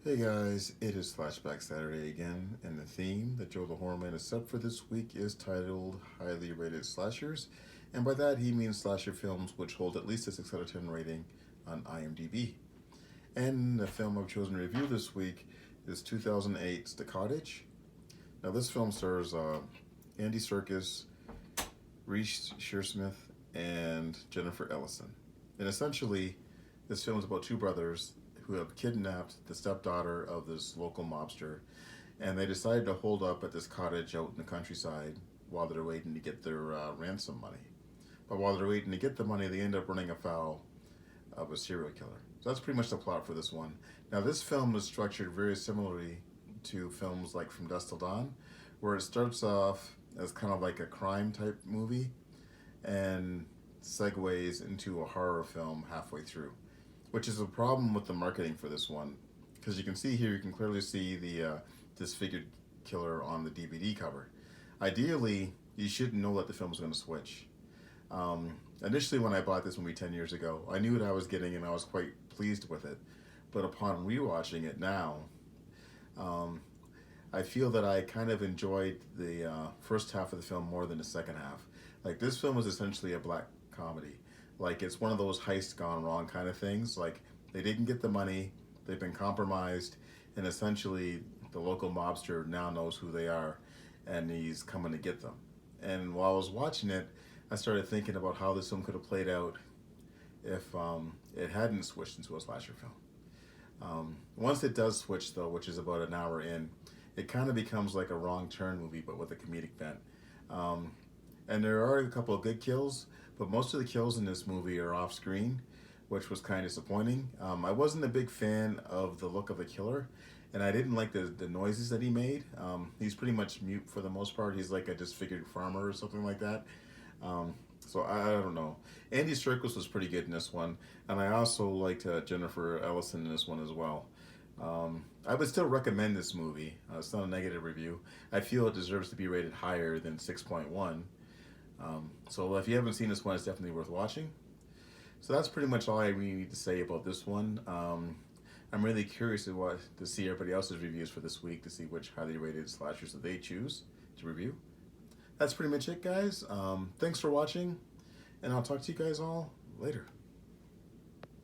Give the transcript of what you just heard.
Hey guys, it is Flashback Saturday again, and the theme that Joe the Horror Man has set for this week is titled Highly Rated Slashers, and by that he means slasher films which hold at least a 6 out of 10 rating on IMDb. And the film I've chosen to review this week is 2008's The Cottage. Now this film stars Andy Serkis, Reese Shearsmith, and Jennifer Ellison. And essentially, this film is about two brothers who have kidnapped the stepdaughter of this local mobster, and they decided to hold up at this cottage out in the countryside while they're waiting to get their ransom money. But while they're waiting to get the money, they end up running afoul of a serial killer. So that's pretty much the plot for this one. Now, this film is structured very similarly to films like From Dusk Till Dawn, where it starts off as kind of like a crime type movie and segues into a horror film halfway through, which is a problem with the marketing for this one, because you can see here, you can clearly see the disfigured killer on the DVD cover. Ideally, you shouldn't know that the film is going to switch. Initially, when I bought this movie 10 years ago, I knew what I was getting and I was quite pleased with it. But upon rewatching it now, I feel that I kind of enjoyed the first half of the film more than the second half. Like, this film is essentially a black comedy. Like, it's one of those heist gone wrong kind of things. Like, they didn't get the money, they've been compromised, and essentially the local mobster now knows who they are, and he's coming to get them. And while I was watching it, I started thinking about how this film could have played out if it hadn't switched into a slasher film. Once it does switch, though, which is about an hour in, it kind of becomes like a wrong turn movie, but with a comedic bent. And there are a couple of good kills, but most of the kills in this movie are off screen, which was kind of disappointing. I wasn't a big fan of the look of the killer, and I didn't like the noises that he made. He's pretty much mute for the most part. He's like a disfigured farmer or something like that. So I don't know. Andy Serkis was pretty good in this one, and I also liked Jennifer Ellison in this one as well. I would still recommend this movie. It's not a negative review. I feel it deserves to be rated higher than 6.1. So if you haven't seen this one, it's definitely worth watching. So that's pretty much all I really need to say about this one. I'm really curious to see everybody else's reviews for this week, to see which highly rated slashers that they choose to review. That's pretty much it, guys. Thanks for watching, and I'll talk to you guys all later.